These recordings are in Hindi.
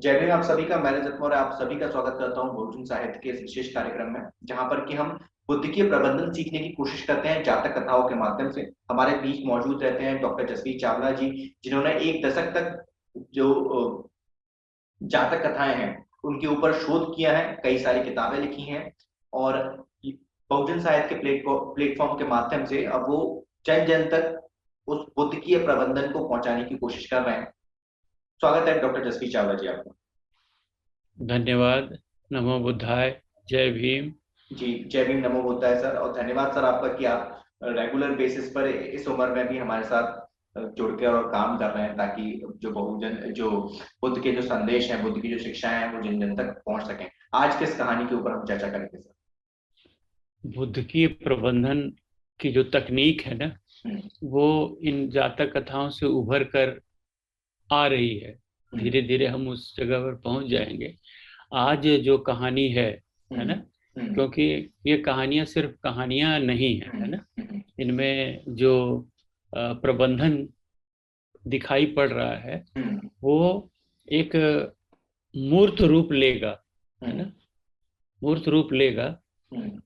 जय भीम। आप सभी का मैं रजत मौर्य आप सभी का स्वागत करता हूं बहुजन साहित्य के इस विशेष कार्यक्रम में, जहां पर कि हम बुद्धिकीय प्रबंधन सीखने की कोशिश करते हैं जातक कथाओं के माध्यम से। हमारे बीच मौजूद रहते हैं डॉक्टर जसवीर चावला जी, जिन्होंने एक दशक तक जो जातक कथाएं हैं उनके ऊपर शोध किया है, कई सारी किताबें लिखी हैं और बहुजन साहित्य के प्लेटफॉर्म के माध्यम से अब वो जन जन तक उस बुद्धिकीय प्रबंधन को पहुंचाने की कोशिश कर रहे हैं। स्वागत है डॉक्टर जसवीर चावला जी आपका। धन्यवाद। नमो बुद्धाय। जय भीम। जी, जय भीम, नमो बुद्धाय सर। और धन्यवाद सर आपका कि आप रेगुलर बेसिस पर इस उम्र में भी हमारे साथ जुड़ के और काम कर रहे हैं, ताकि जो बुद्ध के जो संदेश हैं, बुद्ध की जो शिक्षाएं हैं, वो जन जन तक पहुंच सकें। आज किस कहानी के ऊपर हम चर्चा करेंगे सर? बुद्ध की प्रबंधन की जो तकनीक है ना, हम्म। वो इन जातक कथाओं से उभर कर आ रही है। हम्म। धीरे धीरे हम उस जगह पर पहुंच जाएंगे। आज जो कहानी है हम्म। ना, हम्म। क्योंकि ये कहानियां सिर्फ कहानियां नहीं है हम्म। ना। हम्म। इनमें जो प्रबंधन दिखाई पड़ रहा है हम्म। वो एक मूर्त रूप लेगा, है हम्म। ना। मूर्त रूप लेगा। हम्म।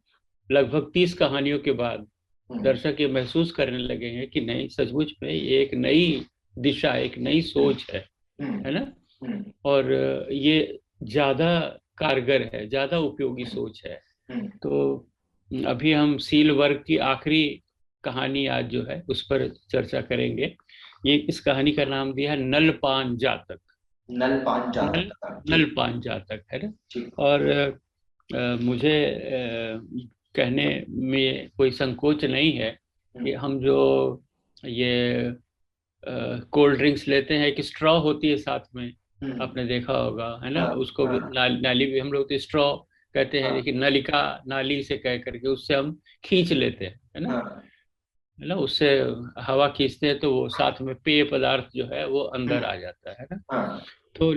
लगभग 30 कहानियों के बाद हम्म। दर्शक ये महसूस करने लगे हैं कि नहीं, सचमुच में ये एक नई दिशा, एक नई सोच हम्म। है ना। हम्म। और ये ज्यादा कारगर है, ज्यादा उपयोगी सोच है। हम्म। तो अभी हम सील वर्ग की आखिरी कहानी आज जो है उस पर चर्चा करेंगे। ये इस कहानी का नाम दिया है नलपान जातक। नलपान नल जातक का, ठीक। नलपान जातक है ना। ठीक। और मुझे कहने में कोई संकोच नहीं है कि हम्म। हम जो ये कोल्ड ड्रिंक्स लेते हैं, एक स्ट्रॉ होती है साथ में, हम्म। आपने देखा होगा है ना। हाँ। उसको भी हाँ। नाली भी हम लोग तो स्ट्रॉ कहते हैं, हाँ। लेकिन नलिका, नाली से कह करके उससे हम खींच लेते हैं, है ना। हाँ। है ना, उससे हवा खींचते हैं तो वो साथ में पेय पदार्थ जो है वो अंदर हम्म। आ जाता है ना। हाँ। तो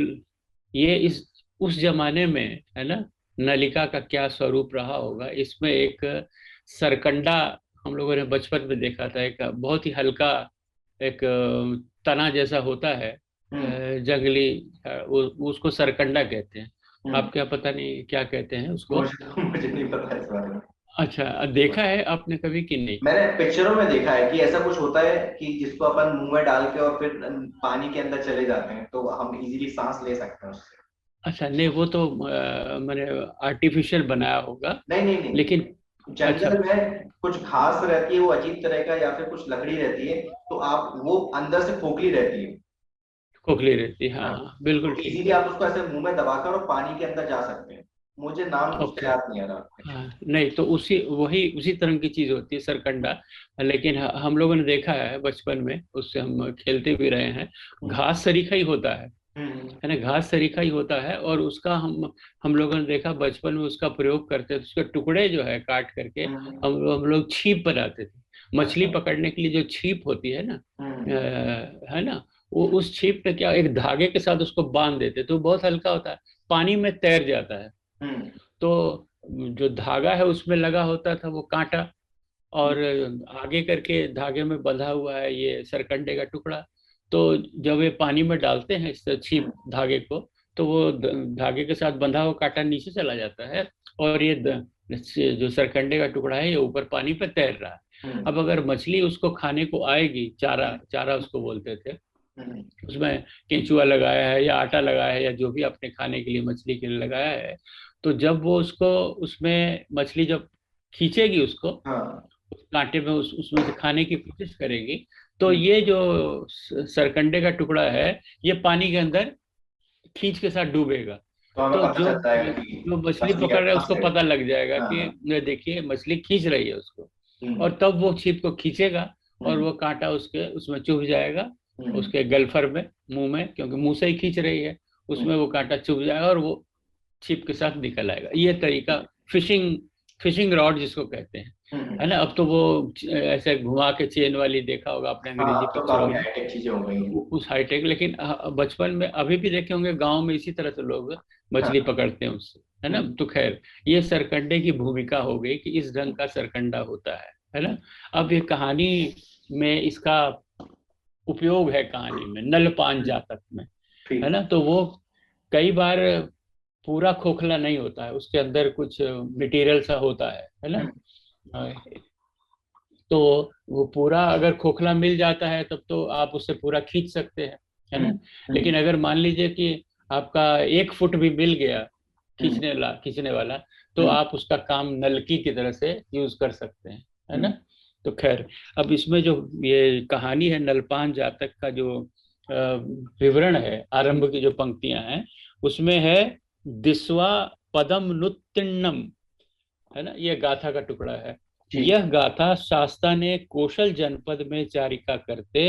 ये इस उस जमाने में, है ना, नलिका का क्या स्वरूप रहा होगा। इसमें एक सरकंडा हम लोगों ने बचपन में देखा था, एक बहुत ही हल्का एक तना जैसा होता है, हम्म। जंगली, उसको सरकंडा कहते हैं। हम्म। आप क्या, पता नहीं क्या कहते हैं उसको। मुझे नहीं पता इस बारे में। अच्छा, देखा है आपने कभी कि नहीं? मैंने पिक्चरों में देखा है कि ऐसा कुछ होता है कि जिसको अपन मुंह में डाल के और फिर पानी के अंदर चले जाते हैं, तो हम इजीली सांस ले सकते हैं उससे। अच्छा, नहीं, वो तो मैंने आर्टिफिशियल बनाया होगा। नहीं नहीं नहीं, लेकिन अच्छा, जंगल में कुछ घास रहती है वो अजीब तरह का, या फिर कुछ लकड़ी रहती है, तो आप वो अंदर से खोखली रहती है। खोखली रहती है, हाँ हाँ, हाँ, बिल्कुल तो ठीक इजीली है। आप उसको ऐसे मुंह में दबाकर और पानी के अंदर जा सकते हैं। मुझे नाम उसका ओके। याद नहीं आ रहा। हाँ, नहीं तो उसी तरह की चीज होती है सरकंडा। लेकिन हम लोगों ने देखा है बचपन में, उससे हम खेलते भी रहे हैं। हम्म। घास सरीखा ही होता हम्म। है ना। घास सरीखा ही होता है, और उसका हम लोगों ने देखा बचपन में, उसका प्रयोग करते थे। उसके टुकड़े जो है काट करके हम्म। हम लोग छीप बनाते थे। मछली अच्छा। पकड़ने के लिए जो छीप होती है ना, हम्म। है ना, वो उस छीप पे क्या, एक धागे के साथ उसको बांध देते तो बहुत हल्का होता है, पानी में तैर जाता है। हम्म। तो जो धागा है उसमें लगा होता था वो कांटा, और आगे करके धागे में बंधा हुआ है ये सरकंडे का टुकड़ा। तो जब ये पानी में डालते हैं इस हम्म। छिप धागे को, तो वो धागे के साथ बंधा हुआ कांटा नीचे चला जाता है, और ये जो सरकंडे का टुकड़ा है ये ऊपर पानी पे तैर रहा है। हम्म। अब अगर मछली उसको खाने को आएगी, चारा चारा उसको बोलते थे, हम्म। उसमें केंचुआ लगाया है या आटा लगाया है या जो भी अपने खाने के लिए मछली के लिए लगाया है, तो जब वो उसको, उसमें मछली जब खींचेगी उसको, हाँ। उस कांटे में उसमें से खाने की कोशिश करेगी, तो हम्म। ये जो सरकंडे का टुकड़ा है ये पानी के अंदर खींच के साथ डूबेगा। तो हमें तो पता जो चलता है कि जो मछली मछली पकड़ का रहा है फंस उसको गए। पता लग जाएगा हाँ कि हाँ। ये देखिए मछली खींच रही है उसको। हम्म। और तब वो छिप को खींचेगा, और हम्म। वो कांटा उसके उसमें चुभ जाएगा, हम्म। उसके गलफर में, मुंह में, क्योंकि मुंह से ही खींच रही है, हम्म। उसमें वो कांटा चुभ जाएगा और वो छिप के साथ निकल आएगा। ये तरीका फिशिंग फिशिंग रॉड जिसको कहते हैं, है हम्म। ना। अब तो वो ऐसे घुमा के चेन वाली देखा होगा आपने हाँ, अंग्रेजी अब तो पिक्चरों काफी में, हाईटेक चीजें हो गई हैं। उस हाईटेक। लेकिन बचपन में अभी भी देखे होंगे गांव में इसी तरह से लोग मछली हाँ। पकड़ते हैं उससे, है ना। हम्म। तो खैर, ये सरकंडे की भूमिका हो गई कि इस ढंग का सरकंडा होता है ना। अब ये कहानी में इसका उपयोग है, कहानी में नलपान हम्म। जातक में, है ठीक। ना। तो वो कई बार पूरा खोखला नहीं होता है, उसके अंदर कुछ मटेरियल सा होता है ना। अ, तो वो पूरा अगर खोखला मिल जाता है तब तो आप उससे पूरा खींच सकते हैं, है ना। लेकिन अगर मान लीजिए कि आपका 1 फुट भी मिल गया खींचने वाला, तो आप उसका काम नलकी की तरह से यूज कर सकते हैं, है ना। तो खैर, अब इसमें जो ये कहानी है नलपान जातक का, जो विवरण है, आरंभ की जो पंक्तियां हैं उसमें है, दिस्वा पदम नुत्तिण्णम, है ना, ये गाथा का टुकड़ा है। यह गाथा शास्ता ने कौशल जनपद में चारिका करते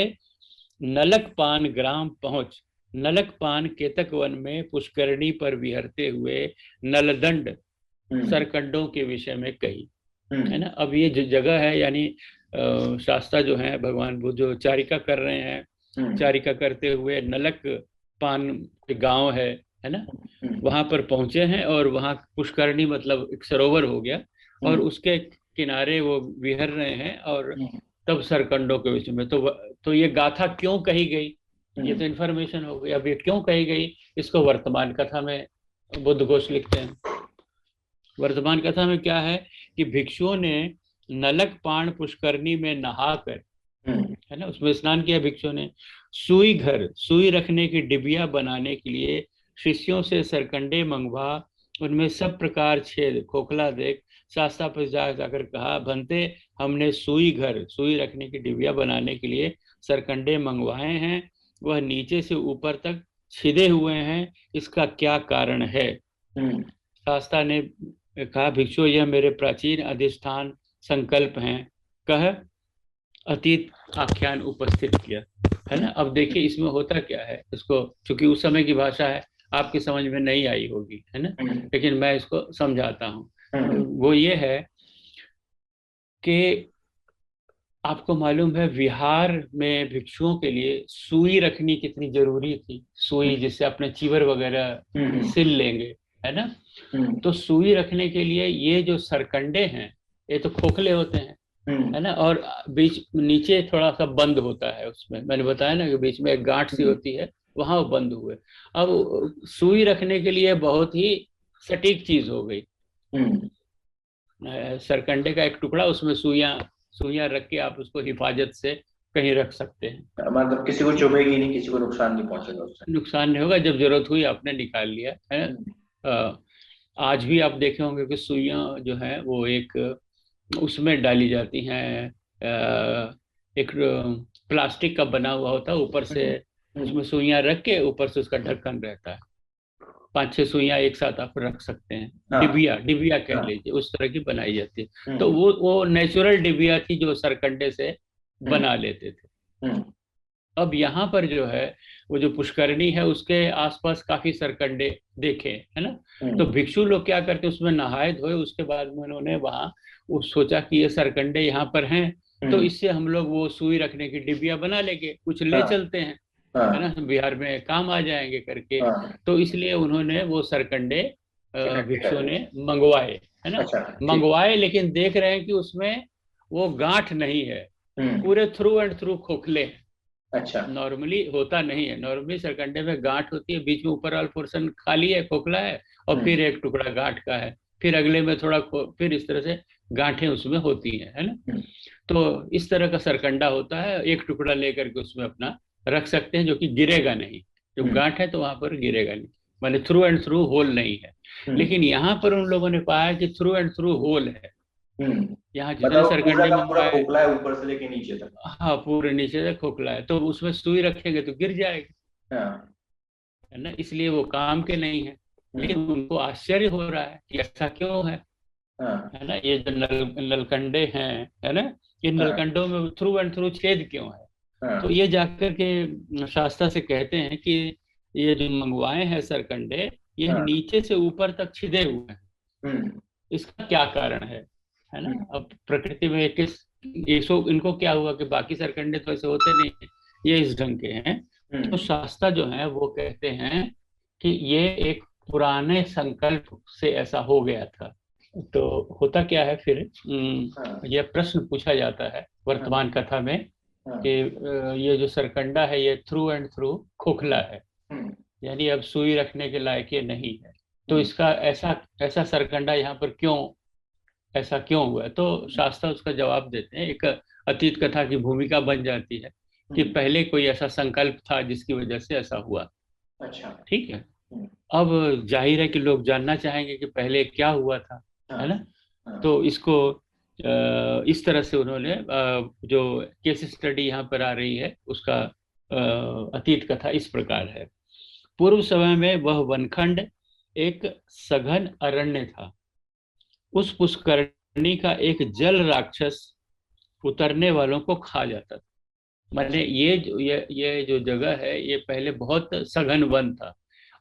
नलकपान ग्राम पहुंच नलकपान केतक वन में पुष्करणी पर विहरते हुए नलदंड सरकंडों के विषय में कही, है ना। अब ये जो जगह है, यानी शास्ता जो है भगवान बुद्ध जो चारिका कर रहे हैं, चारिका करते हुए नलक पान गांव है ना, वहां पर पहुंचे हैं और वहां पुष्करणी मतलब एक सरोवर हो गया और उसके किनारे वो विहर रहे हैं, और तब सरकंडों के विषय में तो ये गाथा क्यों कही गई, ये तो इन्फॉर्मेशन हो गई। अब ये क्यों कही गई, इसको वर्तमान कथा में बुद्ध घोष लिखते हैं। वर्तमान कथा में क्या है कि भिक्षुओं ने नलक पाण पुष्करणी में नहाकर, है ना, उसमें स्नान किया भिक्षुओं ने, सुई रखने की डिबिया बनाने के लिए शिष्यों से सरकंडे मंगवा, उनमें सब प्रकार छेद खोखला देख शास्ता पर जाकर कहा, भंते हमने सुई रखने की डिबिया बनाने के लिए सरकंडे मंगवाए हैं, वह नीचे से ऊपर तक छिदे हुए हैं, इसका क्या कारण है। शास्ता ने कहा, भिक्षु यह मेरे प्राचीन अधिष्ठान संकल्प हैं, कह अतीत आख्यान उपस्थित किया, है ना। अब देखिए इसमें होता क्या है, इसको चूंकि उस समय की भाषा है आपकी समझ में नहीं आई होगी, है ना, लेकिन मैं इसको समझाता हूँ। वो ये है कि आपको मालूम है विहार में भिक्षुओं के लिए सुई रखनी कितनी जरूरी थी, सुई जिससे अपने चीवर वगैरह सिल लेंगे, है ना। तो सुई रखने के लिए ये जो सरकंडे हैं ये तो खोखले होते हैं, है ना, और बीच नीचे थोड़ा सा बंद होता है, उसमें मैंने बताया ना कि बीच में एक गांठ सी होती है, वहां वो बंद हुए। अब सुई रखने के लिए बहुत ही सटीक चीज हो गई, सरकंडे का एक टुकड़ा, उसमें सुइयां रख के आप उसको हिफाजत से कहीं रख सकते हैं, मतलब किसी को चुभेगी नहीं, किसी को नुकसान नहीं पहुंचेगा उससे। नुकसान नहीं होगा, जब जरूरत हुई आपने निकाल लिया, है ना। आज भी आप देखे होंगे कि सुइयां जो है वो एक उसमें डाली जाती हैं, एक प्लास्टिक का बना हुआ होता है, ऊपर से उसमें सुइयां रख के ऊपर से उसका ढक्कन रहता है, 5-6 सुइयां एक साथ आप रख सकते हैं। डिबिया कह लीजिए, उस तरह की बनाई जाती है। तो वो नेचुरल डिबिया थी जो सरकंडे से बना लेते थे। अब यहाँ पर जो है वो जो पुष्करणी है उसके आसपास काफी सरकंडे देखे, है ना। तो भिक्षु लोग क्या करते, उसमें नहाए धोए, उसके बाद में उन्होंने वहां वो सोचा कि ये सरकंडे यहाँ पर हैं, तो इससे हम लोग वो सुई रखने की डिबिया बना लेंगे, कुछ ले चलते हैं, है ना, बिहार में काम आ जाएंगे करके। तो इसलिए उन्होंने वो सरकंडे भिक्षुओं ने मंगवाए, है ना। मंगवाए, लेकिन देख रहे हैं कि उसमें वो गांठ नहीं है, पूरे थ्रू एंड थ्रू खोखले हैं। अच्छा, नॉर्मली होता नहीं है, नॉर्मली सरकंडे में गांठ होती है, बीच में ऊपर वाला पोर्शन खाली है, खोखला है, और फिर एक टुकड़ा गांठ का है, फिर अगले में थोड़ा फिर इस तरह से गांठें उसमें होती है ना। तो इस तरह का सरकंडा होता है, एक टुकड़ा लेकर के उसमें अपना रख सकते हैं, जो कि गिरेगा नहीं, जो गांठ है तो वहां पर गिरेगा नहीं, माने थ्रू एंड थ्रू होल नहीं है। लेकिन यहाँ पर उन लोगों ने पाया कि थ्रू एंड थ्रू होल है। यहाँ जितने सरकंडे पूरा खोखला है ऊपर से लेके नीचे तक। हाँ, पूरे नीचे तक खोखला है, तो उसमें सुई रखेंगे तो गिर जाएगा, है ना, इसलिए वो काम के नहीं है। लेकिन उनको आश्चर्य हो रहा है कि ऐसा क्यों है ना, ये जो नलकंडे हैं, है ना, ये नलकंडों में थ्रू एंड थ्रू छेद क्यों है। तो ये जाकर के शास्त्रा से कहते हैं कि ये जो मंगवाए हैं सरकंडे, ये नीचे से ऊपर तक छिदे हुए हैं, इसका क्या कारण है ना। अब प्रकृति में इनको क्या हुआ कि बाकी सरकंडे तो ऐसे होते नहीं है, ये इस ढंग के हैं। तो शास्त्रा जो है वो कहते हैं कि ये एक पुराने संकल्प से ऐसा हो गया था। तो होता क्या है फिर, यह प्रश्न पूछा जाता है वर्तमान कथा में कि ये जो सरकंडा है ये थ्रू एंड थ्रू खोखला है, यानी अब सुई रखने के लायक ये नहीं है। तो इसका ऐसा ऐसा सरकंडा यहाँ पर क्यों, ऐसा क्यों हुआ? तो शास्त्र उसका जवाब देते हैं, एक अतीत कथा की भूमिका बन जाती है कि पहले कोई ऐसा संकल्प था जिसकी वजह से ऐसा हुआ। अच्छा। ठीक है। अब जाहिर है कि लोग जानना चाहेंगे कि पहले क्या हुआ था, है ना। तो इसको इस तरह से उन्होंने जो केस स्टडी यहाँ पर आ रही है उसका अतीत कथा इस प्रकार है। पूर्व समय में वह वनखंड एक सघन अरण्य था। उस पुष्करणी का एक जल राक्षस उतरने वालों को खा जाता था। माने ये जो जगह है ये पहले बहुत सघन वन था,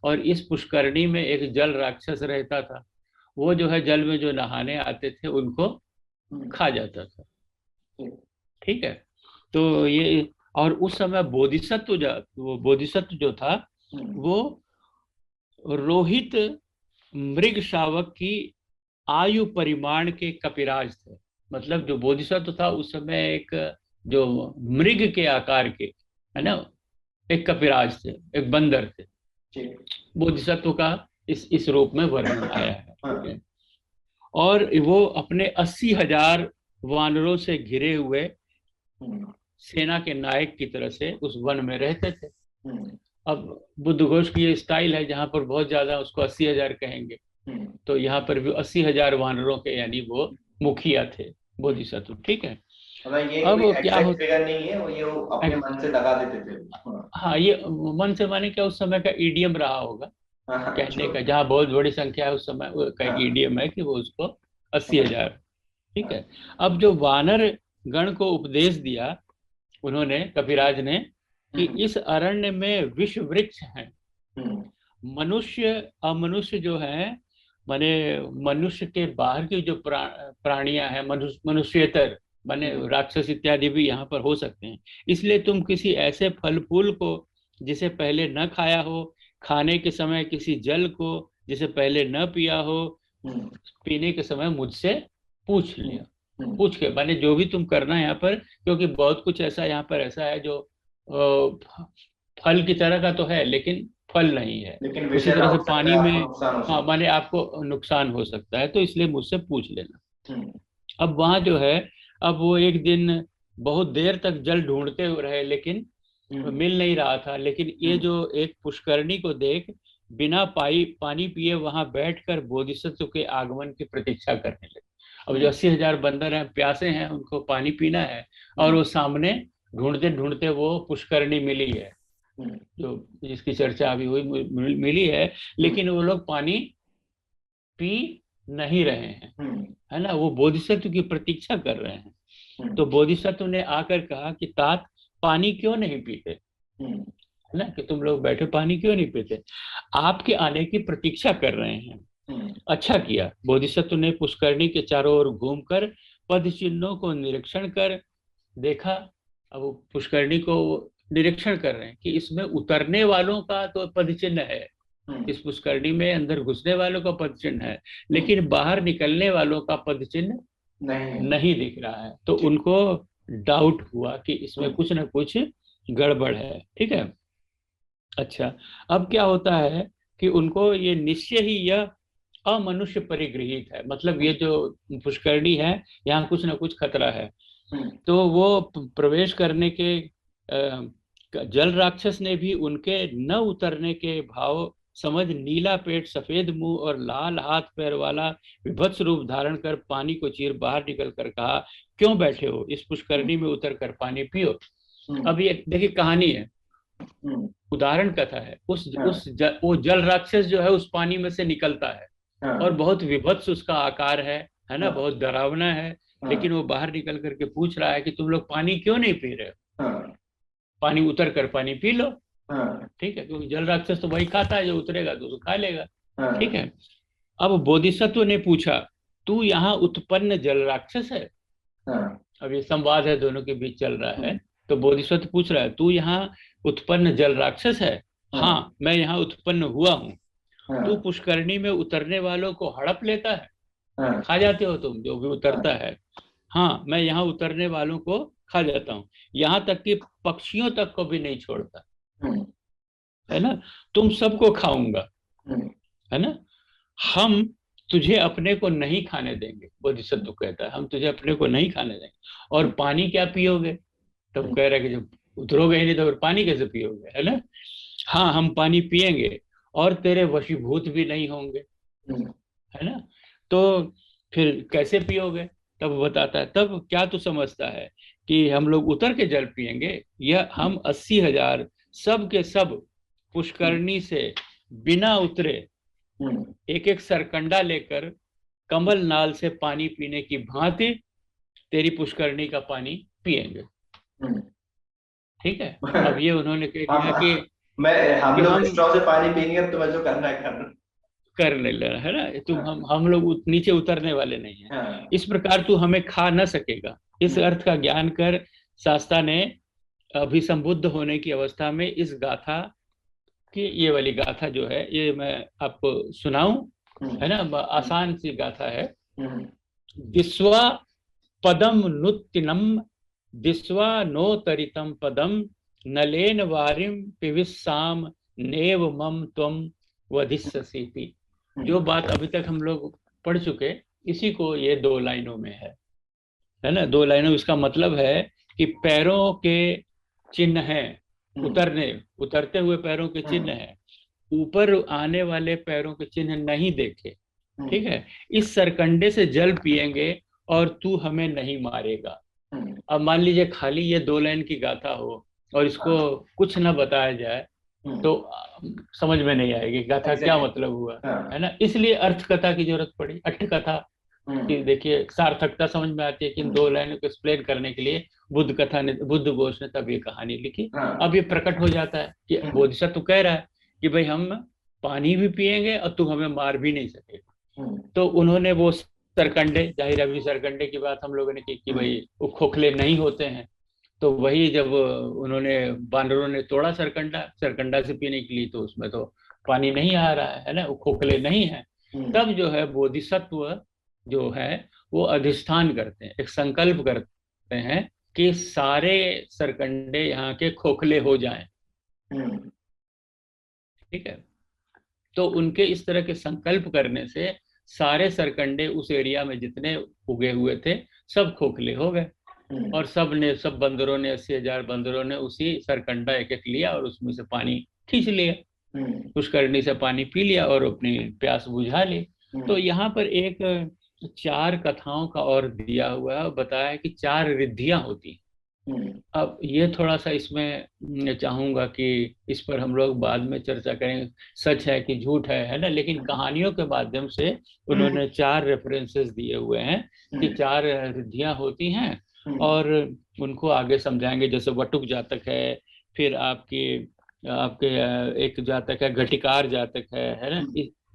और इस पुष्करणी में एक जल राक्षस रहता था। वो जो है जल में जो नहाने आते थे उनको खा जाता था। ठीक है। तो ये, और उस समय वो बोधिसत्व जो था वो रोहित मृग शावक की आयु परिमाण के कपिराज थे। मतलब जो बोधिसत्व था उस समय एक जो मृग के आकार के, है ना, एक कपिराज थे, एक बंदर थे। बोधिसत्व का इस रूप में वर्णन आया है। ठीक है। और वो अपने 80,000 वानरों से घिरे हुए सेना के नायक की तरह से उस वन में रहते थे। अब बुद्ध घोष की ये स्टाइल है जहां पर बहुत ज्यादा उसको 80,000 कहेंगे, तो यहाँ पर भी 80,000 वानरों के यानी वो मुखिया थे बोधिसत्व। ठीक है। ये अब कोई क्या एग्जैक्ट हो, फिगर नहीं है, वो ये वो अपने मन से लगा देते थे। हाँ ये मन से माने क्या उस समय का ईडीएम रहा होगा कहने का, जहाँ बहुत बड़ी संख्या है उस समय वो का एक ईडीएम है कि वो उसको 80,000। ठीक है। अब जो वानर गण को उपदेश दिया उन्होंने, कपिराज ने, कि इस अरण्य में विष वृक्ष हैं। मनुष्य अमनुष्य जो है, माने मनुष्य के बाहर की जो प्राणियां हैं, मनुष्येतर माने राक्षस इत्यादि भी यहाँ पर हो सकते हैं। इसलिए तुम किसी ऐसे फल फूल को जिसे पहले न खाया हो, खाने के समय किसी जल को जिसे पहले न पिया हो, पीने के समय मुझसे पूछ लिया। पूछ के माने जो भी तुम करना है यहाँ पर, क्योंकि बहुत कुछ ऐसा यहाँ पर ऐसा है जो फल की तरह का तो है लेकिन फल नहीं है। उसी तरह से पानी में, हाँ माने आपको नुकसान हो सकता है, तो इसलिए मुझसे पूछ लेना। अब वहां जो है, अब वो एक दिन बहुत देर तक जल ढूंढते हुए रहे लेकिन मिल नहीं रहा था। लेकिन ये जो एक पुष्करणी को देख बिना पानी पिए वहां बैठकर बोधिसत्व के आगमन की प्रतीक्षा करने लगे। अब जो 80,000 बंदर हैं प्यासे हैं, उनको पानी पीना है, और वो सामने ढूंढते ढूंढते वो पुष्करणी मिली है जो जिसकी चर्चा अभी हुई, मिली है। लेकिन वो लोग पानी पी नहीं रहे हैं, है ना, वो बोधिसत्व की प्रतीक्षा कर रहे हैं। तो बोधिसत्व ने आकर कहा कि तात पानी क्यों नहीं पीते, है ना, कि तुम लोग बैठे पानी क्यों नहीं पीते, आपके आने की प्रतीक्षा कर रहे हैं। अच्छा किया। बोधिसत्व ने पुष्करणी के चारों ओर घूमकर पद चिन्हों को निरीक्षण कर देखा। अब वो पुष्करणी को निरीक्षण कर रहे हैं कि इसमें उतरने वालों का तो पद चिन्ह है, इस पुष्करणी में अंदर घुसने वालों का पद चिन्ह है, लेकिन बाहर निकलने वालों का पद चिन्ह नहीं दिख रहा है। तो उनको डाउट हुआ कि इसमें कुछ ना कुछ गड़बड़ है। ठीक है। अच्छा, अब क्या होता है कि उनको ये निश्चय ही यह अमनुष्य परिगृहित है, मतलब ये जो पुष्करणी है यहाँ कुछ ना कुछ खतरा है। तो वो प्रवेश करने के जल राक्षस ने भी उनके न उतरने के भाव समझ नीला पेट, सफेद मुंह और लाल हाथ पैर वाला विभत्स रूप धारण कर पानी को चीर बाहर निकल कर कहा, क्यों बैठे हो, इस पुष्करणी में उतर कर पानी पियो। अब ये देखिए कहानी है, उदाहरण कथा है। वो जल राक्षस जो है उस पानी में से निकलता है और बहुत विभत्स उसका आकार है ना, बहुत डरावना है। लेकिन वो बाहर निकल करके पूछ रहा है कि तुम लोग पानी क्यों नहीं पी रहे हो, पानी उतर कर पानी पी लो। ठीक है, क्योंकि जल राक्षस तो वही खाता है, जो उतरेगा तो उसको खा लेगा। ठीक है। अब बोधिसत्व ने पूछा, तू यहाँ उत्पन्न जल राक्षस है। अब ये संवाद है, दोनों के बीच चल रहा है। तो बोधिसत्व पूछ रहा है, तू यहाँ उत्पन्न जल राक्षस है? हाँ, मैं यहाँ उत्पन्न हुआ हूँ। तू पुष्करणी में उतरने वालों को हड़प लेता है, खा जाते हो तुम जो भी उतरता है। हाँ, मैं यहाँ उतरने वालों को खा जाता हूँ, यहाँ तक कि पक्षियों तक को भी नहीं छोड़ता। है ना, तुम सबको खाऊंगा, है ना, हम तुझे अपने को नहीं खाने देंगे, बोधिसत्व कहता है हम तुझे अपने को नहीं खाने देंगे। और पानी क्या पियोगे? तब कह रहा है कि जब उतरोगे ही नहीं तो फिर पानी कैसे पियोगे, है ना। हाँ हम पानी पिएंगे और तेरे वशीभूत भी नहीं होंगे, है ना। तो फिर कैसे पियोगे? तब बताता है, तब क्या तू समझता है कि हम लोग उतर के जल पिएंगे? यह हम 80,000 सब के सब पुष्करणी से बिना उतरे एक एक सरकंडा लेकर कमल नाल से पानी पीने की भांति तेरी पुष्करणी का पानी पिएंगे। ठीक है। अब ये उन्होंने कह दिया हम हम कि लोग हम स्ट्रॉ से पानी पियेंगे, अब तुम्हें जो करना है करना। कर ले लेना, है ना, तुम हम लोग नीचे उतरने वाले नहीं हैं। हाँ। इस प्रकार तू हमें खा न सकेगा, इस अर्थ का ज्ञान कर। शास्त्रा ने अभिसंबुद्ध होने की अवस्था में इस गाथा की, ये वाली गाथा जो है ये मैं आपको सुनाऊं, है ना, आसान सी गाथा है। दिस्वा पदम नुत्तिनम, दिस्वा नोतरितम पदम, नलेन वारिम पिविस्साम नेव मम त्वम वधिष्यसीति। जो बात अभी तक हम लोग पढ़ चुके, इसी को ये 2 लाइनों में है ना। 2 लाइनों में इसका मतलब है कि पैरों के चिन्ह हैं, उतरते हुए पैरों के चिन्ह हैं, ऊपर आने वाले पैरों के चिन्ह नहीं देखे। ठीक है। इस सरकंडे से जल पिएंगे और तू हमें नहीं मारेगा। अब मान लीजिए खाली ये 2 लाइन की गाथा हो और इसको कुछ ना बताया जाए तो समझ में नहीं आएगी गाथा क्या मतलब हुआ, है ना। इसलिए अर्थ कथा की जरूरत पड़ी, अट्ठ कथा की। देखिए सार्थकता समझ में आती है कि इन 2 लाइनों को एक्सप्लेन करने के लिए बुद्ध घोष ने तब ये कहानी लिखी। अब ये प्रकट हो जाता है कि बोधिसत्व कह रहा है कि भाई हम पानी भी पिएंगे और तुम हमें मार भी नहीं सकेगा। तो उन्होंने वो सरकंडे, जाहिर अभी सरकंडे की बात हम लोगों ने की कि भाई वो खोखले नहीं होते हैं। तो वही जब उन्होंने, बानरों ने तोड़ा सरकंडा, सरकंडा से पीने के लिए, तो उसमें तो पानी नहीं आ रहा है ना, वो खोखले नहीं है। तब जो है बोधिसत्व जो है वो अधिष्ठान करते हैं, एक संकल्प करते हैं कि सारे सरकंडे यहाँ के खोखले हो जाएं। ठीक है। तो उनके इस तरह के संकल्प करने से सारे सरकंडे उस एरिया में जितने उगे हुए थे सब खोखले हो गए। और सब बंदरों ने, 80,000 बंदरों ने उसी सरकंडा एक एक लिया और उसमें से पानी खींच लिया, पुष्करणी से पानी पी लिया और अपनी प्यास बुझा ली। तो यहाँ पर एक 4 कथाओं का और दिया हुआ है, बताया है कि 4 रिद्धियां होती। अब ये थोड़ा सा इसमें चाहूंगा कि इस पर हम लोग बाद में चर्चा करेंगे, सच है कि झूठ है ना। लेकिन कहानियों के माध्यम से उन्होंने 4 रेफरेंसेस दिए हुए हैं कि 4 रिद्धियां होती हैं और उनको आगे समझाएंगे। जैसे वटुक जातक है, फिर आपके एक जातक है घटिकार जातक है ना।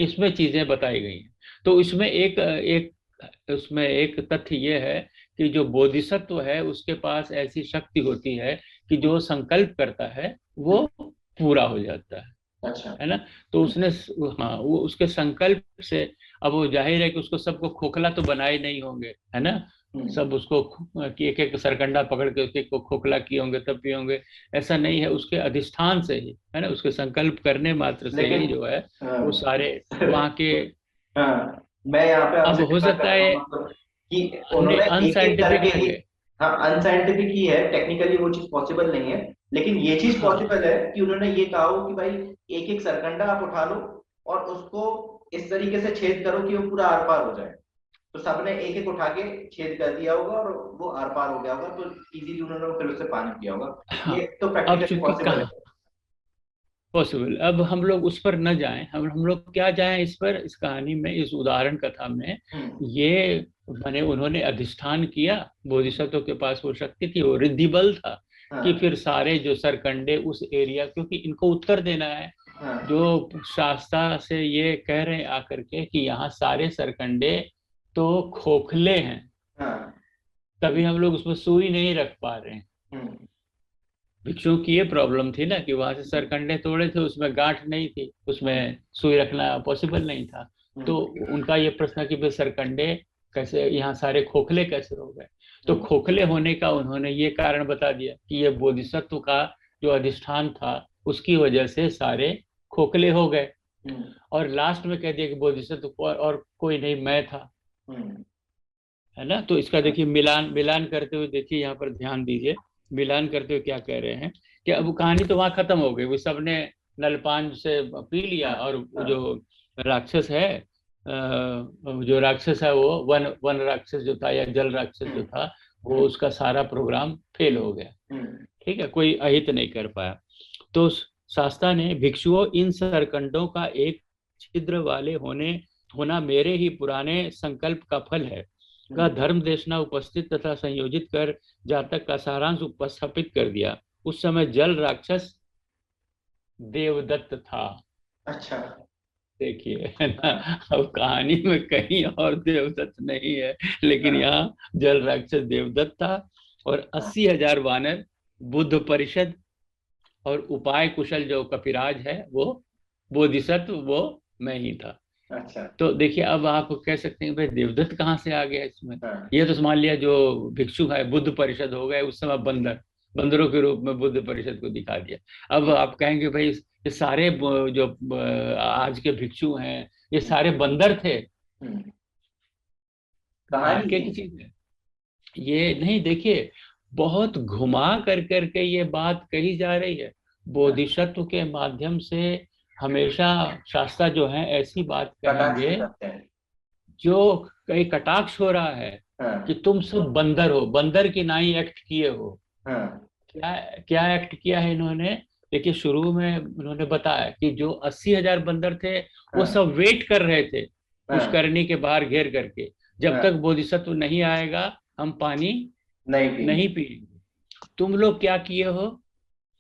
इसमें चीजें बताई गई हैं। तो इसमें उसमें एक तथ्य ये है कि जो बोधिसत्व है उसके पास ऐसी शक्ति होती है कि जो संकल्प करता है वो पूरा हो जाता है। अच्छा। है ना। तो उसने, हाँ, वो उसके संकल्प से, अब वो जाहिर है कि उसको सबको खोखला तो बनाए नहीं होंगे, है ना। सब उसको कि एक एक सरकंडा पकड़ के उसके को खोखला किए होंगे तब पिए होंगे, ऐसा नहीं है। उसके अधिष्ठान से ही, है ना, उसके संकल्प करने मात्र से ही जो है वो सारे वहाँ के। मैं यहाँ पे अब आपसे हो डिफर सकता करता है हूँ, मतलब कि हमने उन्होंने एक एक अनसाइंटिफिक करके ही। लगे। हाँ, अनसाइंटिफिक ही है, टेक्निकली वो चीज पॉसिबल नहीं है, लेकिन ये चीज हाँ पॉसिबल है कि उन्होंने ये कहा हो कि भाई एक एक सरकंडा आप उठा लो और उसको इस तरीके से छेद करो कि वो पूरा आर पार हो जाए। तो सबने एक एक उठा के छेद कर दिया होगा और वो आर पार हो गया होगा, तो इजीली उन्होंने फिर उससे पानी पिया होगा। हाँ। ये तो अब प्रैक्टिकली चूंकि पॉसिबल है। कहाँ पॉसिबल, अब हम लोग उस पर न जाएं, हम लोग क्या जाएं इस पर, इस कहानी में, इस उदाहरण कथा में। ये माने उन्होंने अधिष्ठान किया, बोधिसत्व के पास वो शक्ति थी, वो रिद्धि बल था कि फिर सारे जो सरकंडे उस एरिया, क्योंकि इनको उत्तर देना है जो शास्त्रा से ये कह रहे हैं आकर के कि यहाँ सारे सरकंडे तो खोखले हैं, तभी हम लोग उसमें सुई नहीं रख पा रहे हैं। भिक्षुओं की ये प्रॉब्लम थी ना कि वहां से सरकंडे तोड़े थे, उसमें गांठ नहीं थी, उसमें सुई रखना पॉसिबल नहीं था। तो उनका ये प्रश्न कि भाई सरकंडे कैसे, यहाँ सारे खोखले कैसे हो गए। तो खोखले होने का उन्होंने ये कारण बता दिया कि ये बोधिसत्व का जो अधिष्ठान था उसकी वजह से सारे खोखले हो गए। और लास्ट में कह दिया कि बोधिसत्व और कोई नहीं, मैं था। है ना? तो इसका देखिए मिलान मिलान करते हुए देखिए, यहाँ पर ध्यान दीजिए, मिलान करते हुए क्या कह रहे हैं कि अब कहानी तो वहां खत्म हो गई, वो सबने नलपान से पी लिया, और वो जो राक्षस है, जो राक्षस है वो वन वन राक्षस जो था या जल राक्षस जो था, वो उसका सारा प्रोग्राम फेल हो गया। ठीक है, कोई अहित नहीं कर पाया। तो शास्ता ने, भिक्षुओं इन सरकंडों का एक छिद्र वाले होना मेरे ही पुराने संकल्प का फल है का धर्म देशना उपस्थित तथा संयोजित कर जातक का सारांश उपस्थापित कर दिया। उस समय जल राक्षस देवदत्त था। अच्छा। देखिए, है ना? अब कहानी में कहीं और देवदत्त नहीं है, लेकिन यहाँ जल राक्षस देवदत्त था, और 80,000 वानर बुद्ध परिषद और उपाय कुशल जो कपिराज है वो बोधिसत्व, वो मैं ही था। अच्छा। तो देखिए, अब आप कह सकते हैं भाई देवदत्त कहाँ से आ गया इसमें? हाँ। ये तो मान लिया जो भिक्षु है बुद्ध परिषद हो गए, उस समय बंदरों के रूप में बुद्ध परिषद को दिखा दिया। अब आप कहेंगे भाई ये सारे जो आज के भिक्षु हैं ये सारे बंदर थे? कहानी वाक्य की चीज है ये। नहीं, देखिए, बहुत घुमा कर करके ये बात कही जा रही है। बोधिसत्व के माध्यम से हमेशा शास्त्रा जो है ऐसी बात कटाक्ष कहेंगे करते हैं। जो कहीं कटाक्ष हो रहा है कि हाँ। तुम सब बंदर हो, बंदर की नाई एक्ट किए हो। हाँ। क्या क्या एक्ट किया है इन्होंने? देखिए, शुरू में उन्होंने बताया कि जो 80,000 बंदर थे वो हाँ। सब वेट कर रहे थे हाँ। पुष्करणी के बाहर घेर करके, जब तक हाँ। बोधिसत्व नहीं आएगा हम पानी नहीं पिएंगे। नहीं पिएंगे। तुम लोग क्या किए हो?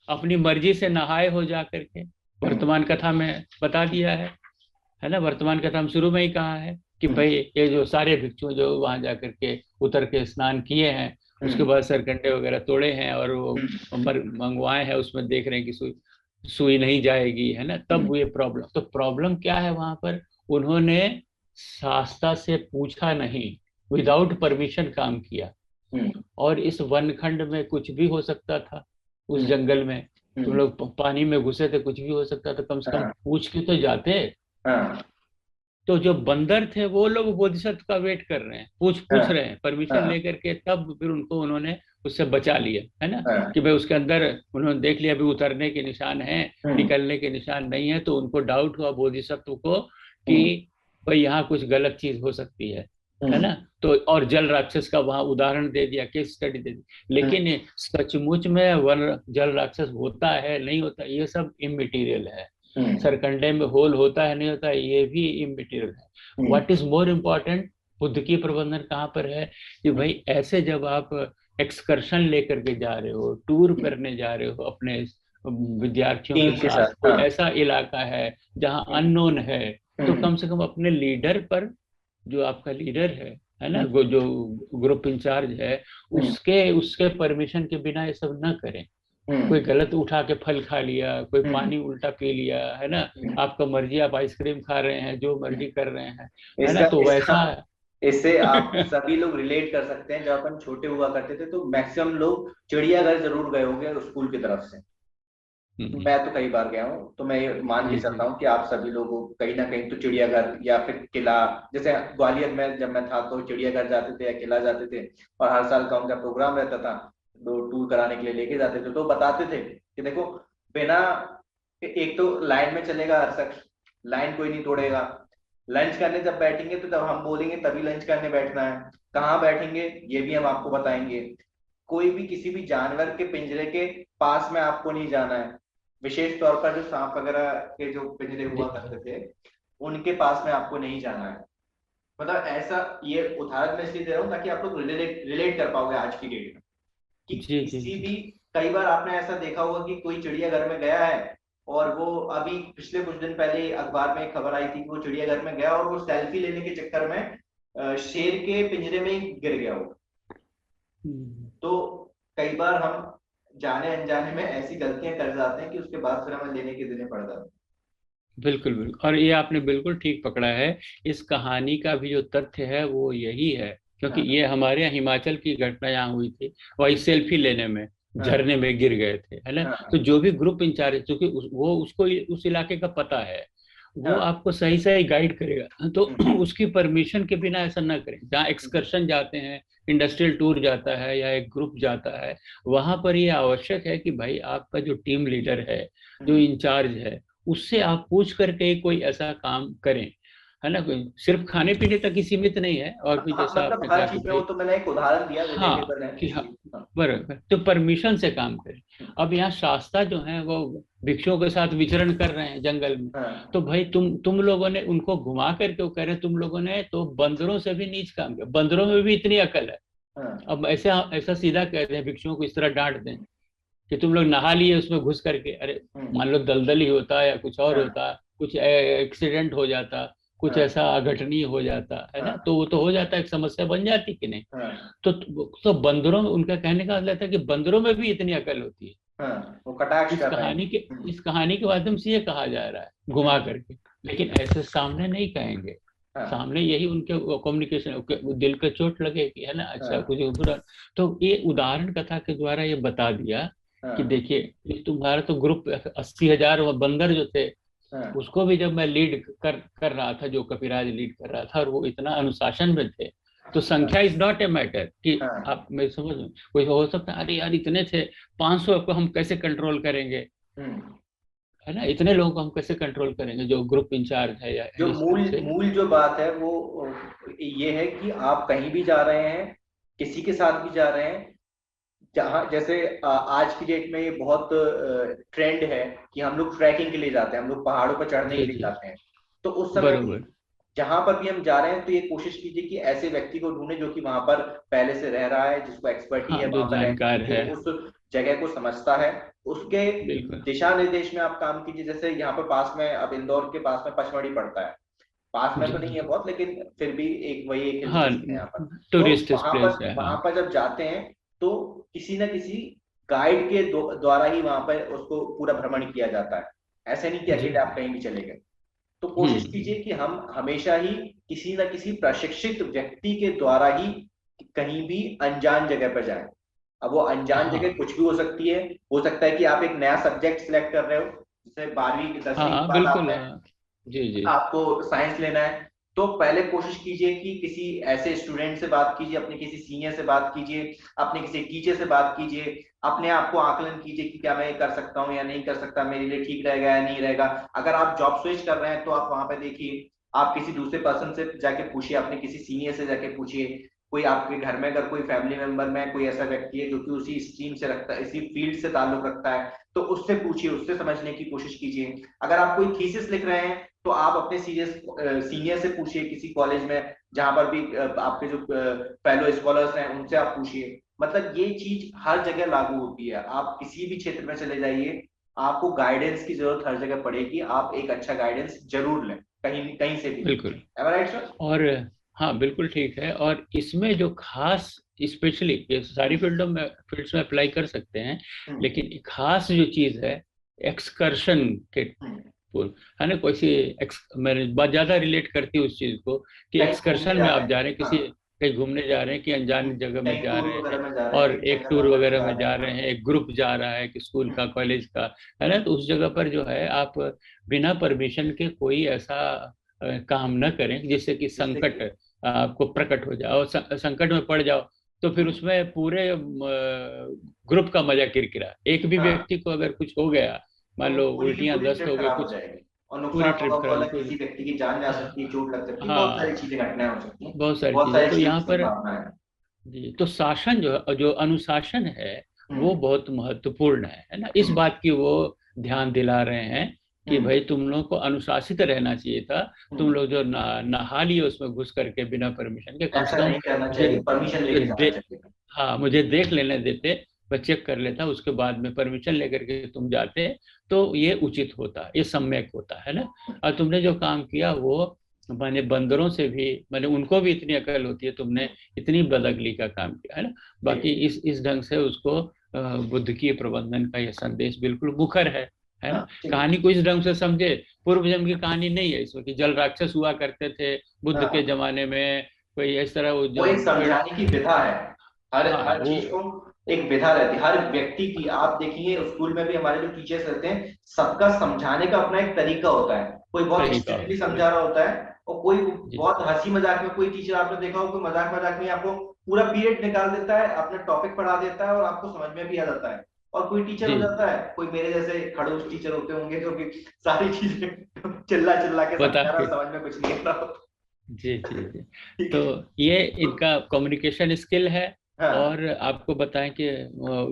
अपनी मर्जी से नहाए हो जा करके। वर्तमान कथा में बता दिया है ना? वर्तमान कथा हम शुरू में ही कहा है कि भाई ये जो सारे भिक्षु जो वहां जा करके उतर के स्नान किए हैं, उसके बाद सरकंडे वगैरह तोड़े हैं और वो मंगवाए हैं, उसमें देख रहे हैं कि सुई सुई नहीं जाएगी, है ना? तब ये प्रॉब्लम, तो प्रॉब्लम क्या है वहां पर? उन्होंने शास्त्रा से पूछा नहीं, विदाउट परमिशन काम किया। और इस वनखंड में कुछ भी हो सकता था, उस जंगल में तुम लोग पानी में घुसे थे, कुछ भी हो सकता था, कम से कम पूछ के तो जाते। हाँ। तो जो बंदर थे वो लोग बोधिसत्व का वेट कर रहे हैं, पूछ पूछ हाँ। रहे हैं परमिशन हाँ। लेकर के, तब फिर उनको उन्होंने उससे बचा लिया, है ना? हाँ। कि भाई उसके अंदर उन्होंने देख लिया अभी उतरने के निशान हैं, निकलने के निशान नहीं है, तो उनको डाउट हुआ बोधिसत्व को कि भाई यहाँ कुछ गलत चीज हो सकती है ना? तो और जल राक्षस का वहां उदाहरण दे दिया, केस स्टडी दे दी। लेकिन सचमुच में वन जल राक्षस होता है नहीं होता, ये सब इमटेरियल है। सरकंडे में होल होता है नहीं होता है, ये भी इमटेरियल है। What is more important, Buddha की प्रबंधन कहाँ पर है कि भाई ऐसे जब आप एक्सकर्शन लेकर के जा रहे हो, टूर करने जा रहे हो अपने विद्यार्थियों के टीम के साथ, साथ। कोई हाँ। ऐसा इलाका है जहाँ अननोन है, तो कम से कम अपने लीडर पर, जो आपका लीडर है ना, जो ग्रुप इंचार्ज है, उसके उसके परमिशन के बिना ये सब न करें। कोई गलत उठा के फल खा लिया, कोई पानी उल्टा पी लिया, है ना? आपका मर्जी, आप आइसक्रीम खा रहे हैं, जो मर्जी कर रहे हैं, है ना? इसका तो इसका वैसा इससे आप सभी लोग रिलेट कर सकते हैं। जब अपन छोटे हुआ करते थे तो मैक्सिमम लोग चिड़ियाघर जरूर गए होंगे स्कूल की तरफ से। मैं तो कई बार गया हूँ, तो मैं ये मान के जी चलता जी हूँ कि आप सभी लोगों कहीं ना कहीं तो चिड़ियाघर या फिर किला, जैसे ग्वालियर में जब मैं था तो चिड़ियाघर जाते थे या किला जाते थे, और हर साल का उनका प्रोग्राम रहता था, तो टूर कराने के लिए लेके जाते थे। तो बताते थे कि देखो, बिना, एक तो लाइन में चलेगा हर शख्स, लाइन कोई नहीं तोड़ेगा। लंच करने जब बैठेंगे तो जब हम बोलेंगे तभी लंच करने बैठना है, कहाँ बैठेंगे ये भी हम आपको बताएंगे। कोई भी किसी भी जानवर के पिंजरे के पास में आपको नहीं जाना है। विशेष तौर पर जो सांप वगैरह के जो पिंजरे हुआ करते थे, उनके पास में आपको नहीं जाना है। मतलब ऐसा, ये उदाहरण मैं इसलिए दे रहा हूँ ताकि आप लोग रिलेट रिलेट कर पाओगे आज की डेट में कि जी जी किसी जी भी, कई बार आपने ऐसा देखा होगा कि कोई चिड़ियाघर में गया है, और वो अभी पिछले कुछ दिन पहले ही अखबार में एक खबर आई थी कि वो चिड़ियाघर में गया और वो सेल्फी लेने के चक्कर में शेर के पिंजरे में ही गिर गया हो। तो कई बार हम जाने अनजाने में ऐसी गलतियां कर जाते हैं कि उसके बाद फिर हमें लेने के देने पड़ जाते हैं। बिल्कुल बिल्कुल, और ये आपने बिल्कुल ठीक पकड़ा है। इस कहानी का भी जो तथ्य है वो यही है, क्योंकि हाँ। ये हमारे यहाँ हिमाचल की घटना यहाँ हुई थी, वही सेल्फी लेने में। हाँ, झरने में गिर गए थे, है ना। तो हाँ, जो भी ग्रुप इंचार्ज, क्योंकि वो उसको उस इलाके का पता है, वो हाँ, आपको सही सही गाइड करेगा। तो हम्म, उसकी परमिशन के बिना ऐसा ना करें। जहाँ हम्म, एक्सकर्शन जाते हैं, इंडस्ट्रियल टूर जाता है या एक ग्रुप जाता है, वहां पर ये आवश्यक है कि भाई आपका जो टीम लीडर है, जो हम्म। इंचार्ज है, उससे आप पूछ करके ही कोई ऐसा काम करें, है ना। कोई सिर्फ खाने पीने तक ही सीमित नहीं है, और भी हाँ, जैसा मतलब आपने कहा हर कि चीज में, वो भाई, तो मैंने एक उदाहरण दिया, हाँ, रिलेटेबल है कि हाँ, इसलिए। हाँ, बराबर, तो परमिशन से काम करें। अब यहाँ शास्ता जो है वो भिक्षुओं के साथ विचरण कर रहे हैं जंगल में। हाँ, तो भाई तुम लोगों ने उनको घुमा करके, वो कह रहे तुम लोगों ने तो बंदरों से भी नीच काम किया, बंदरों में भी इतनी अकल है। हाँ, अब ऐसा ऐसा सीधा कह रहे हैं भिक्षुओं को, इस तरह डांट दें कि तुम लोग नहा लिए उसमें घुस करके, अरे हम्म, मान लो दलदल ही होता या कुछ और हाँ, होता, कुछ एक्सीडेंट हो जाता, कुछ हाँ, ऐसा अघटनीय हो जाता, है ना, हाँ, तो वो तो हो जाता, एक समस्या बन जाती कि नहीं। हाँ, तो बंदरों में, उनका कहने का मतलब था कि बंदरों में भी इतनी अकल होती है। हाँ, वो कटाक्ष इस कर रहे हैं। कहानी के इस कहानी के माध्यम से ये कहा जा रहा है, घुमा हम्म, करके। लेकिन ऐसे सामने नहीं कहेंगे। हाँ, सामने यही उनके कम्युनिकेशन, दिल पे चोट लगेगी, है ना, अच्छा हाँ, कुछ बुरा। तो ये उदाहरण कथा के द्वारा ये बता दिया कि हाँ, देखिए, ये तुम्हारा तो ग्रुप 80,000 बंदर जो थे, हाँ, उसको भी जब मैं लीड कर रहा था, जो कपिराज लीड कर रहा था, और वो इतना अनुशासन में थे, तो हाँ, संख्या इज नॉट ए मैटर कि हाँ, आप, मैं समझ, कोई हो सकता है, अरे यार इतने थे, 500 को हम कैसे कंट्रोल करेंगे, हम्म। है ना, इतने लोगों को हम कैसे कंट्रोल करेंगे, जो ग्रुप इंचार्ज है या जो इस मूल ढंग से। मूल जो बात है वो ये है कि आप कहीं भी जा रहे हैं, किसी के साथ भी जा रहे हैं, जहाँ जैसे आज की डेट में ये बहुत ट्रेंड है कि हम लोग ट्रैकिंग के लिए जाते हैं, हम लोग पहाड़ों पर चढ़ने के जी लिए जी, जाते हैं। तो उस समय भी बरोबर, जहां पर भी हम जा रहे हैं, तो ये कोशिश कीजिए कि ऐसे व्यक्ति को ढूंढे जो कि वहां पर पहले से रह रहा है, जिसको एक्सपर्टी हाँ, है जो वहां पर रहने की, जानकार जो है, उस जगह को समझता है। उसके बिल्कुल, दिशा निर्देश में आप काम कीजिए। जैसे यहाँ पर पास में, अब इंदौर के पास में पचमढ़ी पड़ता है, पास में जी तो नहीं है जी, बहुत, लेकिन फिर भी एक वही एक हिल हाँ, स्टेशन है यहाँ पर। तो टूरिस्ट प्लेस है, हाँ, वहां पर जब जाते हैं, तो किसी न किसी गाइड के द्वारा ही वहां पर उसको पूरा भ्रमण किया जाता है। ऐसे नहीं कि जी अकेले आप जी, कहीं भी चले गए। तो कोशिश कीजिए कि हम हमेशा ही किसी न किसी प्रशिक्षित व्यक्ति के द्वारा ही कहीं भी अनजान जगह पर जाएं। अब वो अनजान जगह हाँ कुछ भी हो सकती है। हो सकता है कि आप एक नया सब्जेक्ट सिलेक्ट कर रहे हो, जैसे 12वीं हाँ 10वीं के हाँ, बाद बिल्कुल, आपने, हाँ, जी जी, आपको साइंस लेना है, तो पहले कोशिश कीजिए कि किसी ऐसे स्टूडेंट से बात कीजिए, अपने किसी सीनियर से बात कीजिए, अपने किसी टीचर से बात कीजिए। अपने आप को आकलन कीजिए कि क्या मैं ये कर सकता हूँ या नहीं कर सकता, मेरे लिए ठीक रहेगा या नहीं रहेगा। अगर आप जॉब स्विच कर रहे हैं तो आप वहां पे देखिए, आप किसी दूसरे पर्सन से जाके पूछिए, अपने किसी सीनियर से जाके पूछिए। कोई आपके घर में अगर कोई फैमिली मेंबर में कोई ऐसा व्यक्ति है जो कि उसी स्ट्रीम से रखता है, इसी फील्ड से ताल्लुक रखता है, तो उससे पूछिए, उससे समझने की कोशिश कीजिए। अगर आप कोई थीसिस लिख रहे हैं, तो आप अपने सीनियर से पूछिए किसी कॉलेज में, जहां पर भी आपके जो फेलो स्कॉलर्स हैं उनसे आप पूछिए। मतलब ये चीज हर जगह लागू होती है, आप किसी भी क्षेत्र में चले जाइए, आपको गाइडेंस की जरूरत हर जगह पड़ेगी। आप एक अच्छा गाइडेंस जरूर लें, कहीं कहीं से भी। बिल्कुल। एम आई राइट सर? और हाँ, बिल्कुल ठीक है। और इसमें जो खास, स्पेशली ये सारी फील्ड्स में अप्लाई कर सकते हैं, हम्म, लेकिन एक खास जो चीज़ है, एक्सकर्शन के हम्म। पुल, है ना, कोई सी मैंने बहुत ज्यादा रिलेट करती हूँ उस चीज को, कि कहीं घूमने एक्सकर्शन जा में रहे आप जा हैं, रहे हैं, हाँ, किसी कहीं घूमने जा रहे हैं, कि अनजान जगह में कहीं जा टूर रहे हैं, वगैरह में जा रहे हैं, और कहीं एक जंगल टूर वगैरह में वगैरह जा में रहे जा हैं। रहे हाँ, हैं, एक ग्रुप जा रहा है, कि स्कूल का, कॉलेज का, है ना, तो उस जगह पर जो है आप बिना परमिशन के कोई ऐसा काम न करें जिससे कि जिससे संकट कि आपको प्रकट हो जाए, और संकट में पड़ जाओ, तो फिर उसमें पूरे ग्रुप का मजा किरकिरा। एक भी हाँ, व्यक्ति को अगर कुछ हो गया, मान तो लो पूरी की उल्टियां पूरी 10 ट्रिप हो गए खराब हो कुछ, जाएगी, और पूरी नुकसान होगा, ट्रिप खराब, फल किसी व्यक्ति की जान जा सकती है, चोट लग सकती है, बहुत सारी हाँ, चीजें, घटनाएं हो सकती हैं। बहुत सारी बहुत चीजें, सारी तो चीजों यहाँ की पर संभावना है। जी, तो शासन जो अनुशासन है, वो हम्म, बहुत महत्वपूर्ण है ना। इस हम्म, बात की वो ध्यान दिला रहे हैं कि हम्म, भाई तुम लोग को अनुशासित रहना चाहिए था। तुम हम्म। लोग जो नहा लिए उसमें घुस करके बिना परमिशन के, कम से ऐसा कम नहीं करना मुझे चाहिए, परमिशन मुझे लेके जाना चाहिए। हाँ, मुझे देख लेने देते, मैं चेक कर लेता, उसके बाद में परमिशन लेकर के तुम जाते, तो ये उचित होता, ये सम्यक होता, है ना। और तुमने जो काम किया वो, मैंने बंदरों से भी, मैंने उनको भी इतनी अकल होती है, तुमने इतनी बदअकली का काम किया, है ना। बाकी ठीक। इस ढंग से उसको बुद्ध की प्रबंधन का यह संदेश बिल्कुल मुखर है हाँ, ना। ठीक। कहानी को इस ढंग से समझे, पूर्व जन्म की कहानी नहीं है इसमें कि जल राक्षस हुआ करते थे बुद्ध के हाँ, जमाने में, कोई इस तरह वो वो जो एक पेड़, समझाने की विधा है, हर हाँ हर वो, चीज को एक विधा रहती है हर व्यक्ति की। आप देखिए स्कूल में भी हमारे जो टीचर्स रहते हैं, सबका समझाने का अपना एक तरीका होता है। कोई बहुत तरीका स्ट्रिक्टली होता है। समझा रहा होता है, और कोई जी बहुत हंसी मजाक में। कोई टीचर आपने देखा हो, कोई मजाक मजाक में आपको पूरा पीरियड निकाल देता है, अपना टॉपिक पढ़ा देता है और आपको समझ में भी आ जाता है। और कोई टीचर जी हो जी। जाता है, कोई मेरे जैसे खड़ूस टीचर होते होंगे जो कि सारी चीजें चिल्ला चिल्ला के बता समझा रहा, के। समझ में कुछ नहीं आ रहा होता। जी जी जी। ठीक तो है। ये तो इनका कम्युनिकेशन स्किल है। हाँ और आपको बताएं कि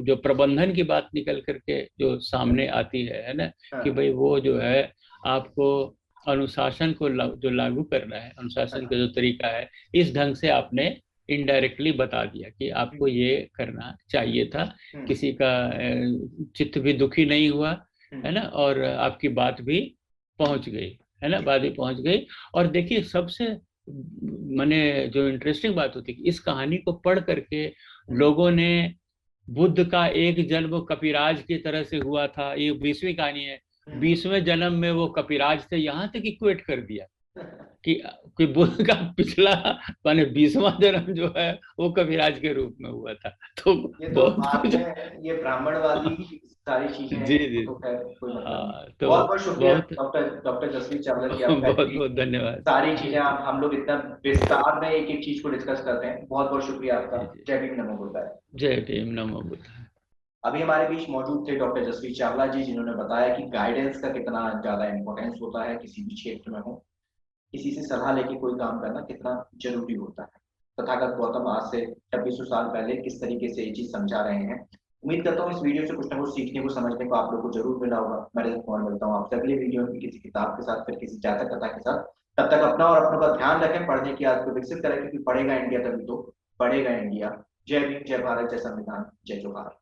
जो प्रबंधन की बात निकल करके जो सामने आती है ना, कि हाँ भाई वो जो है आपको अनुशासन को जो लागू करना है, अनुशासन का हाँ। जो तरीका है, इस ढंग से आपने इनडायरेक्टली बता दिया कि आपको हम्म ये करना चाहिए था। हम्म किसी का चित्त भी दुखी नहीं हुआ, है हम्म ना, और आपकी बात भी पहुंच गई, है ना, बात भी पहुंच गई। और देखिए सबसे मैंने जो इंटरेस्टिंग बात होती है कि इस कहानी को पढ़ करके हम्म लोगों ने बुद्ध का एक जन्म कपिराज की तरह से हुआ था, ये 20वीं कहानी है, हम्म 20वें जन्म में वो कपिराज थे, यहाँ तक इक्वेट कर दिया कि बुद्ध का पिछला माने 20वां जन्म जो है वो कविराज के रूप में हुआ था। तो ये तो बहुत बाद कुछ। में ये ब्राह्मणवादी सारी चीजें जी हैं, वो जी। तो खैर कोई मतलब नहीं। हाँ तो बहुत बहुत शुक्रिया बहुत डॉक्टर डॉक्टर जसवीत चावला जी, आपका बहुत इतनी बहुत धन्यवाद। सारी जी चीजें, जी हम लोग इतना विस्तार में एक एक चीज को डिस्कस करते हैं। बहुत बहुत शुक्रिया आपका। जी जी। जय भीम, नमो बुद्धाय। जय भीम, नमो बुद्ध। अभी हमारे बीच मौजूद थे डॉक्टर जसवीत चावला जी, जिन्होंने बताया कि गाइडेंस का कितना ज्यादा इंपॉर्टेंस होता है किसी भी क्षेत्र में हो। किसी से सलाह लेके कोई काम करना कितना जरूरी होता है। तथागत गौतम आज से 2600 साल पहले किस तरीके से ये चीज समझा रहे हैं। उम्मीद करता हूँ इस वीडियो से कुछ ना कुछ सीखने को, समझने को आप लोग को जरूर मिला होगा। मैं रजत कुमार मिलता हूँ आपसे अगले वीडियो में किसी किताब के साथ, फिर किसी जातक कथा के साथ। तब तक अपना और अपनों का ध्यान रखें, पढ़ने की आदत को विकसित करें, क्योंकि पढ़ेगा इंडिया तभी तो बढ़ेगा इंडिया। जय भीम, जय भारत, जय संविधान, जय जोहार।